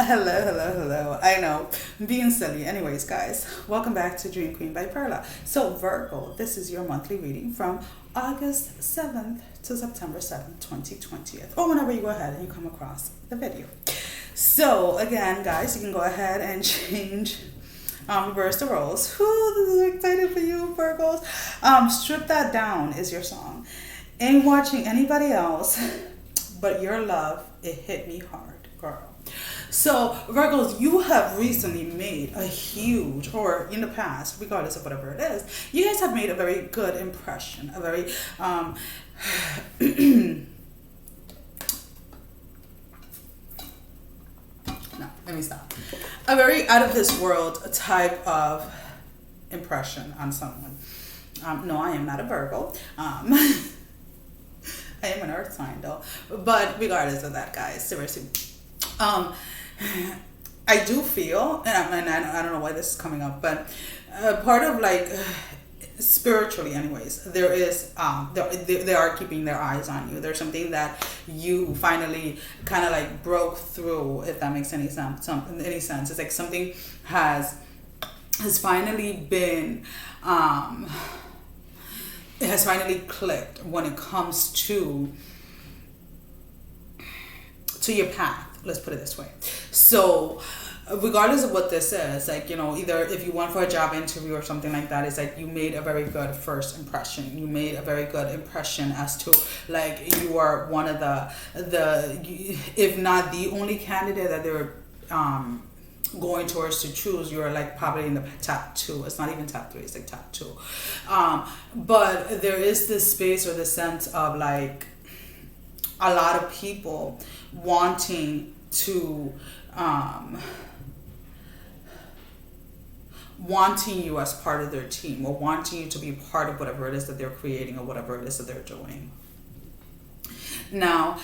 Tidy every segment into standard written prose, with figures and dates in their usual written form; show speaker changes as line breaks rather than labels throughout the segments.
Hello. I know, I'm being silly. Anyways, guys, welcome back to Dream Queen by Perla. So, Virgo, this is your monthly reading from August 7th to September 7th, 2020. Or whenever you go ahead and you come across the video. So, again, guys, you can go ahead and change, reverse the roles. Whew, this is excited for you, Virgos. Strip That Down is your song. Ain't watching anybody else but your love. It hit me hard, girl. So, Virgos, you have recently made a huge, or in the past, regardless of whatever it is, you guys have made a very good impression, a very, no, let me stop. A very out of this world type of impression on someone. No, I am not a Virgo. I am an earth sign though. But regardless of that, guys, seriously. I do feel, and I don't know why this is coming up, but part of like spiritually, anyways, there is they are keeping their eyes on you. There's something that you finally kind of like broke through, if that makes any sense. It's like something has finally been. It has finally clicked when it comes to your path. Let's put it this way. So regardless of what this is, like, you know, either if you went for a job interview or something like that, it's like you made a very good first impression. You made a very good impression as to like you are one of the if not the only candidate that they were going towards to choose. You're like probably in the top two. It's not even top three, it's like top two. But there is this space or this sense of like a lot of people wanting to wanting you as part of their team, or wanting you to be part of whatever it is that they're creating or whatever it is that they're doing. Now,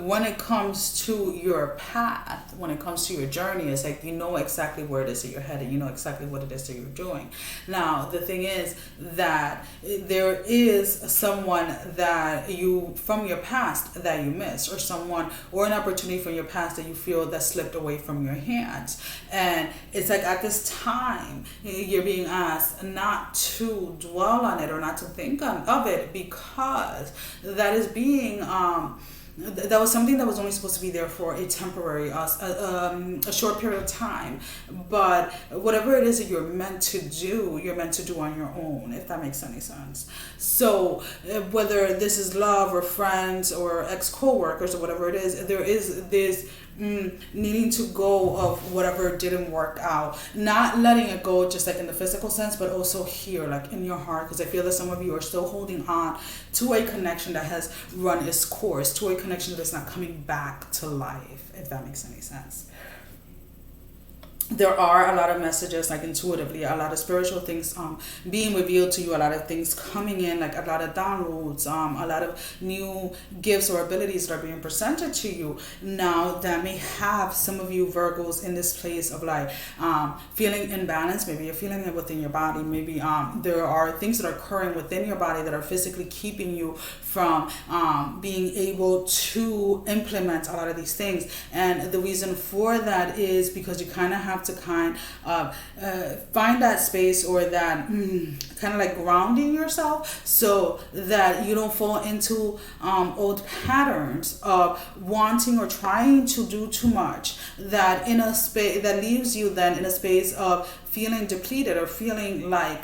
when it comes to your path, when it comes to your journey, it's like you know exactly where it is that you're headed. You know exactly what it is that you're doing. Now, the thing is that there is someone that you, from your past, that you missed, or someone, or an opportunity from your past that you feel that slipped away from your hands. And it's like at this time, you're being asked not to dwell on it or not to think of it, because that is being that was something that was only supposed to be there for a temporary, a short period of time. But whatever it is that you're meant to do, you're meant to do on your own, if that makes any sense. So whether this is love or friends or ex-co-workers or whatever it is, there is this needing to go of whatever didn't work out, not letting it go just like in the physical sense, but also here, like in your heart, because I feel that some of you are still holding on to a connection that has run its course, to a connection that is not coming back to life, if that makes any sense. There are a lot of messages, like intuitively, a lot of spiritual things being revealed to you, a lot of things coming in, like a lot of downloads, a lot of new gifts or abilities that are being presented to you now that may have some of you Virgos in this place of like feeling imbalanced. Maybe you're feeling it within your body. Maybe there are things that are occurring within your body that are physically keeping you from being able to implement a lot of these things. And the reason for that is because you kind of have to kind of find that space, or that kind of like grounding yourself, so that you don't fall into old patterns of wanting or trying to do too much, that in a space that leaves you then in a space of feeling depleted, or feeling like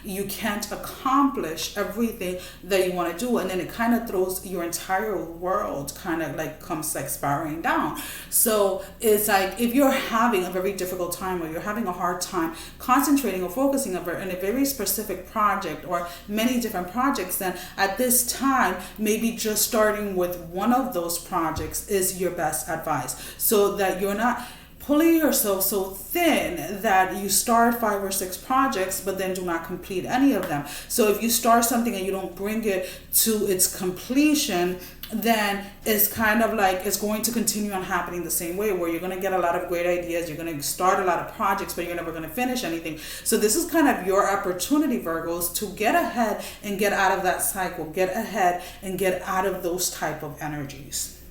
you can't accomplish everything that you want to do, and then it kind of throws your entire world kind of like comes like spiraling down. So it's like if you're having a very difficult time, or you're having a hard time concentrating or focusing on a very specific project or many different projects, then at this time maybe just starting with one of those projects is your best advice, so that you're not pulling yourself so thin that you start 5 or 6 projects but then do not complete any of them. So if you start something and you don't bring it to its completion, then it's kind of like it's going to continue on happening the same way, where you're going to get a lot of great ideas, you're going to start a lot of projects, but you're never going to finish anything. So this is kind of your opportunity, Virgos, to get ahead and get out of that cycle, get ahead and get out of those type of energies.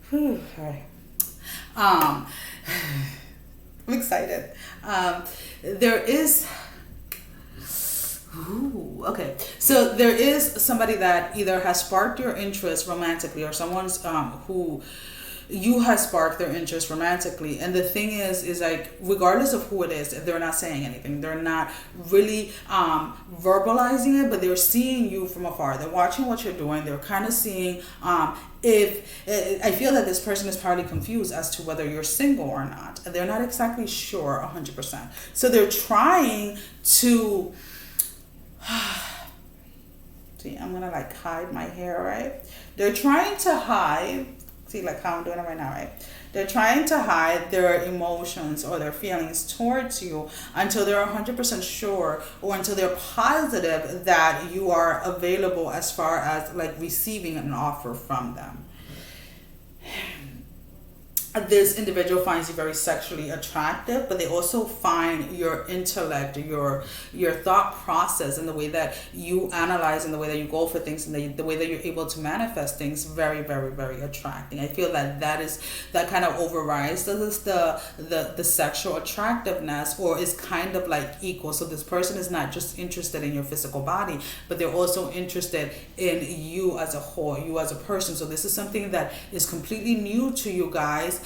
Whew, all right. Um, I'm excited. There is... Ooh, okay. So there is somebody that either has sparked your interest romantically, or someone's who you has sparked their interest romantically. And the thing is like, regardless of who it is, they're not saying anything. They're not really verbalizing it, but they're seeing you from afar. They're watching what you're doing. They're kind of seeing if I feel that this person is probably confused as to whether you're single or not. They're not exactly sure 100%. So they're trying to... See, I'm gonna like hide my hair, right? They're trying to hide, see like how I'm doing it right now, right? They're trying to hide their emotions or their feelings towards you until they're 100% sure, or until they're positive that you are available as far as like receiving an offer from them. This individual finds you very sexually attractive, but they also find your intellect, your thought process, and the way that you analyze, and the way that you go for things, and the way that you're able to manifest things very, very, very attracting. I feel that that kind of overrides the sexual attractiveness, or is kind of like equal. So this person is not just interested in your physical body, but they're also interested in you as a whole, you as a person. So this is something that is completely new to you guys.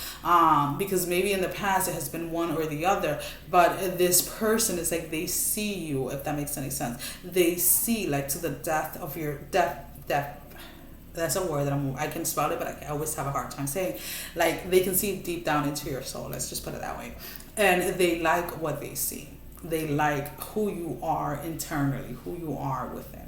Because maybe in the past it has been one or the other, but this person is like, they see you, if that makes any sense. They see like to the depth of your depth. That's a word that I can spell it, but I always have a hard time saying. Like, they can see deep down into your soul. Let's just put it that way. And they like what they see. They like who you are internally, who you are within.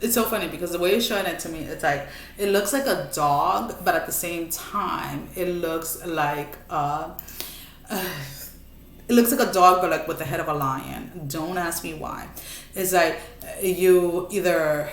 It's so funny because the way you're showing it to me, it's like, it looks like a dog, but at the same time, it looks like it looks like a dog, but like with the head of a lion. Don't ask me why. It's like you either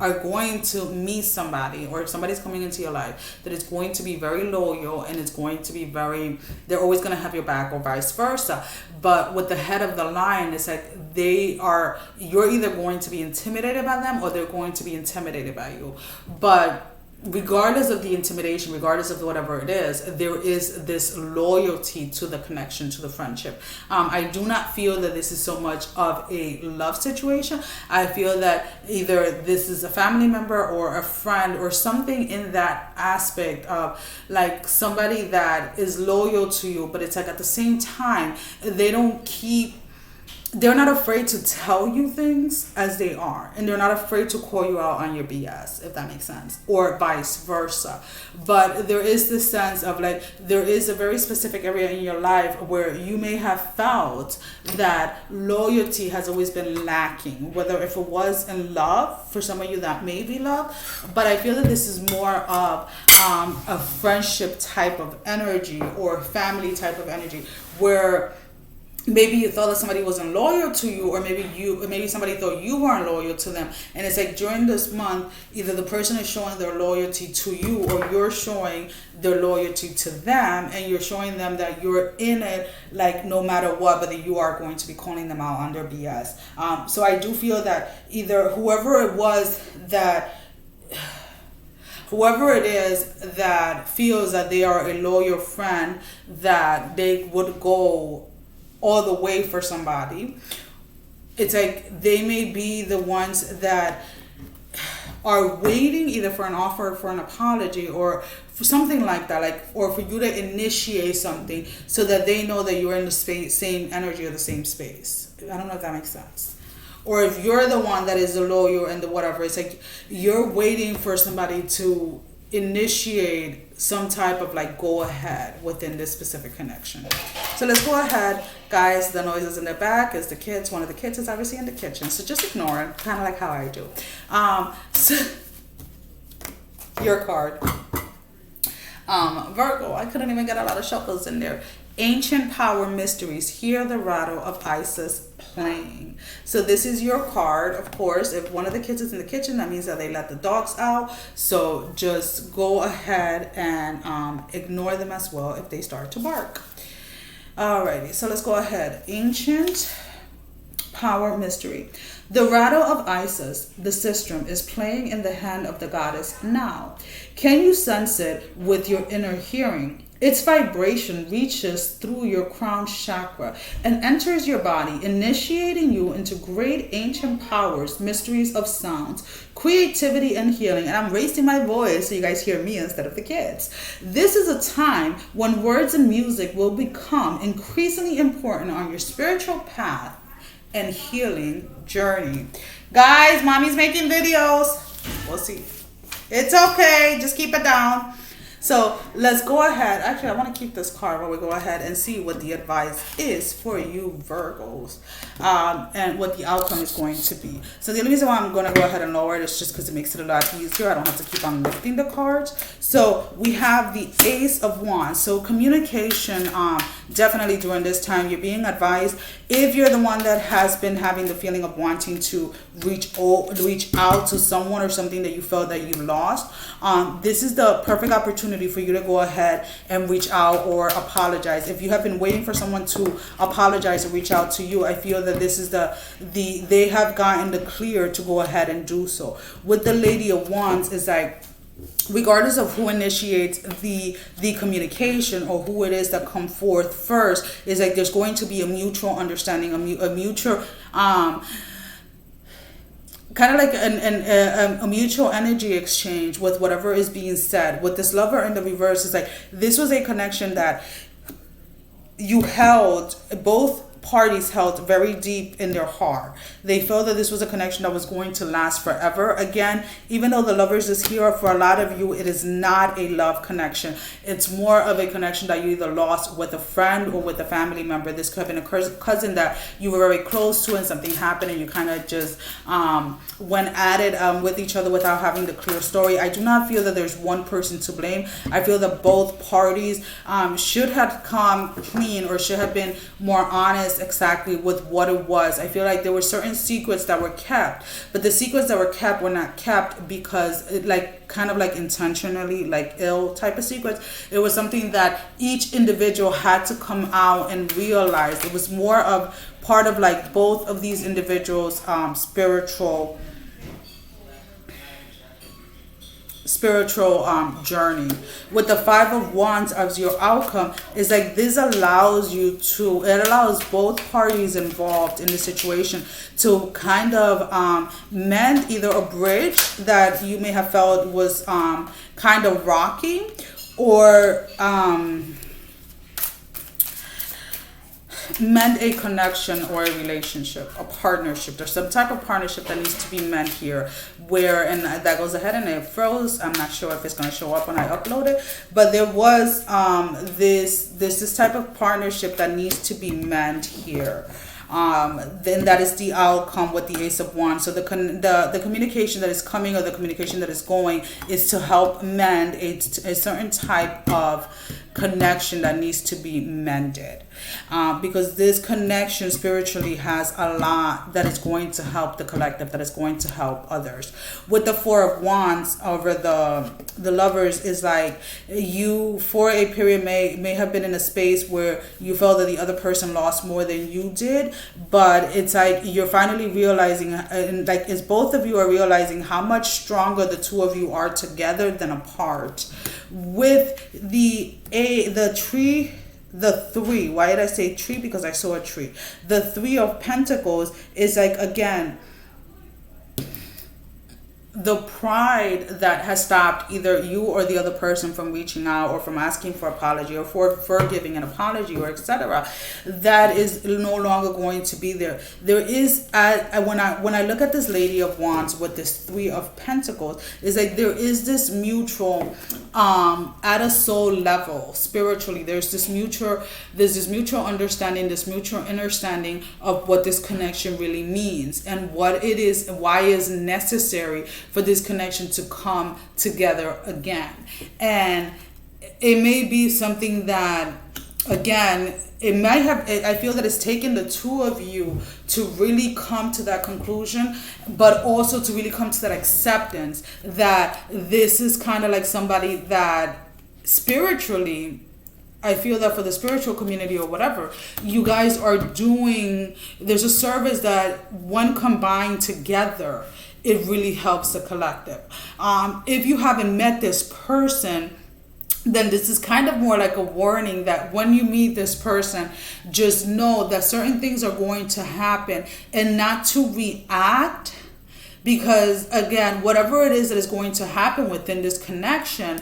are going to meet somebody, or if somebody's coming into your life that is going to be very loyal, and it's going to be very, they're always going to have your back, or vice versa. But with the head of the lion, it's like you're either going to be intimidated by them, or they're going to be intimidated by you. But regardless of the intimidation, regardless of whatever it is, there is this loyalty to the connection, to the friendship. I do not feel that this is so much of a love situation. I feel that either this is a family member or a friend, or something in that aspect of like somebody that is loyal to you, but it's like at the same time, they're not afraid to tell you things as they are, and they're not afraid to call you out on your BS, if that makes sense, or vice versa. But there is this sense of like, there is a very specific area in your life where you may have felt that loyalty has always been lacking, whether if it was in love, for some of you that may be love, but I feel that this is more of a friendship type of energy, or family type of energy, where maybe you thought that somebody wasn't loyal to you, or maybe somebody thought you weren't loyal to them. And it's like during this month, either the person is showing their loyalty to you, or you're showing their loyalty to them, and you're showing them that you're in it, like no matter what, but that you are going to be calling them out on their BS. So I do feel that either whoever it is that feels that they are a loyal friend, that they would go all the way for somebody, it's like they may be the ones that are waiting either for an offer, for an apology, or for something like that, like, or for you to initiate something so that they know that you're in the same energy or the same space. I don't know if that makes sense. Or if you're the one that is the loyal and the whatever, it's like you're waiting for somebody to initiate some type of like go ahead within this specific connection. So let's go ahead, guys. The noises in the back is the kids. One of the kids is obviously in the kitchen, so just ignore it, kind of like how I do. So your card, Virgo. I couldn't even get a lot of shuffles in there. Ancient power mysteries. Hear the rattle of Isis playing. So this is your card. Of course, if one of the kids is in the kitchen, that means that they let the dogs out. So just go ahead and ignore them as well if they start to bark. Alrighty, so let's go ahead. Ancient Power mystery. The rattle of Isis, the sistrum, is playing in the hand of the goddess now. Can you sense it with your inner hearing? Its vibration reaches through your crown chakra and enters your body, initiating you into great ancient powers, mysteries of sounds, creativity, and healing. And I'm raising my voice so you guys hear me instead of the kids. This is a time when words and music will become increasingly important on your spiritual path and healing journey. Guys, mommy's making videos. We'll see. It's okay. Just keep it down. So let's go ahead. Actually, I want to keep this card while we go ahead and see what the advice is for you Virgos, and what the outcome is going to be. So the only reason why I'm going to go ahead and lower it is just because it makes it a lot easier. I don't have to keep on lifting the cards. So we have the Ace of Wands. So communication, definitely during this time, you're being advised. If you're the one that has been having the feeling of wanting to reach out to someone or something that you felt that you lost, this is the perfect opportunity for you to go ahead and reach out or apologize. If you have been waiting for someone to apologize or reach out to you, I feel that this is they have gotten the clear to go ahead and do so. With the Lady of Wands, is like, regardless of who initiates the communication or who it is that come forth first, is like there's going to be a mutual understanding, a mutual kind of like a mutual energy exchange with whatever is being said. With this Lover in the reverse, is like this was a connection that you held, both parties held very deep in their heart. They felt that this was a connection that was going to last forever. Again, even though the Lovers is here, for a lot of you, it is not a love connection. It's more of a connection that you either lost with a friend or with a family member. This could have been a cousin that you were very close to and something happened and you kind of just went at it with each other without having the clear story. I do not feel that there's one person to blame. I feel that both parties should have come clean or should have been more honest exactly with what it was. I feel like there were certain secrets that were kept, but the secrets that were kept were not kept because it, like, kind of like intentionally, like ill type of secrets. It was something that each individual had to come out and realize. It was more of part of like both of these individuals spiritual journey. With the Five of Wands as your outcome, is like this allows both parties involved in the situation to kind of mend either a bridge that you may have felt was kind of rocky, or mend a connection or a relationship, a partnership. There's some type of partnership that needs to be mended here, where, and that goes ahead and it froze. I'm not sure if it's going to show up when I upload it, but there was this type of partnership that needs to be mended here. Then that is the outcome with the Ace of Wands. So the communication that is coming or the communication that is going is to help mend a certain type of connection that needs to be mended, because this connection spiritually has a lot that is going to help the collective, that is going to help others. With the Four of Wands over the Lovers, is like you for a period may have been in a space where you felt that the other person lost more than you did, but it's like you're finally realizing, and like it's both of you are realizing how much stronger the two of you are together than apart. With the three, why did I say tree? Because I saw a tree. The Three of Pentacles is like, again, the pride that has stopped either you or the other person from reaching out or from asking for apology or for giving an apology or etc. That is no longer going to be there. There is, when I look at this Lady of Wands with this Three of Pentacles, is like there is this mutual at a soul level spiritually. There's this mutual understanding, this mutual understanding of what this connection really means and what it is, why it is necessary for this connection to come together again. And it may be something that, again, it might have, I feel that it's taken the two of you to really come to that conclusion, but also to really come to that acceptance that this is kind of like somebody that spiritually I feel that for the spiritual community or whatever, you guys are doing, there's a service that when combined together, it really helps the collective. If you haven't met this person, then this is kind of more like a warning that when you meet this person, just know that certain things are going to happen and not to react. Because again, whatever it is that is going to happen within this connection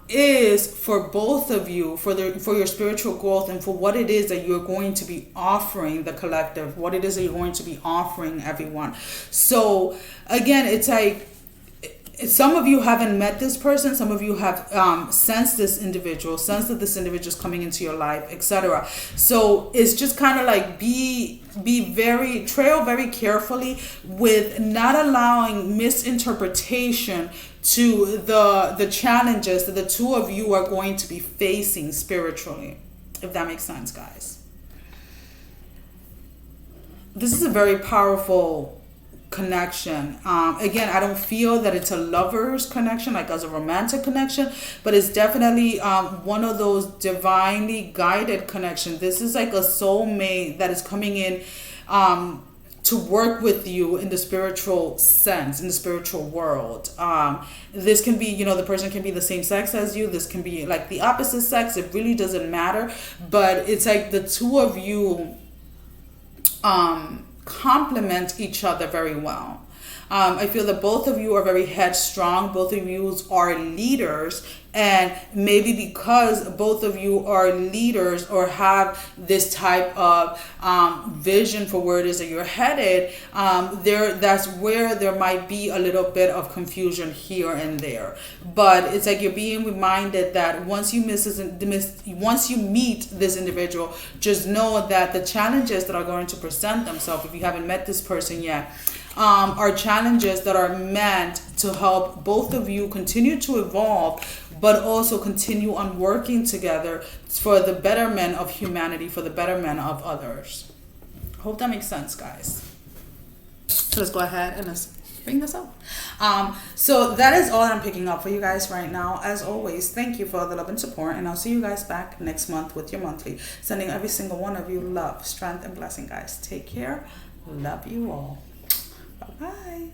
is for both of you, for your spiritual growth and for what it is that you're going to be offering the collective, what it is that you're going to be offering everyone. So again, it's like, some of you haven't met this person, some of you have sensed this individual, sensed that this individual is coming into your life, etc. So it's just kind of like trail very carefully with not allowing misinterpretation to the challenges that the two of you are going to be facing spiritually, if that makes sense, guys. This is a very powerful connection. Again, I don't feel that it's a lover's connection, like as a romantic connection, but it's definitely one of those divinely guided connections. This is like a soulmate that is coming in to work with you in the spiritual sense, in the spiritual world. This can be, the person can be the same sex as you. This can be like the opposite sex. It really doesn't matter. But it's like the two of you complement each other very well. I feel that both of you are very headstrong. Both of you are leaders. And maybe because both of you are leaders or have this type of vision for where it is that you're headed, that's where there might be a little bit of confusion here and there. But it's like you're being reminded that once you meet this individual, just know that the challenges that are going to present themselves, if you haven't met this person yet, are challenges that are meant to help both of you continue to evolve, but also continue on working together for the betterment of humanity, for the betterment of others. Hope that makes sense, guys. So let's go ahead and let's bring this up. So that is all that I'm picking up for you guys right now. As always, thank you for the love and support, and I'll see you guys back next month with your monthly. Sending every single one of you love, strength, and blessing, guys. Take care. Love you all. Bye-bye.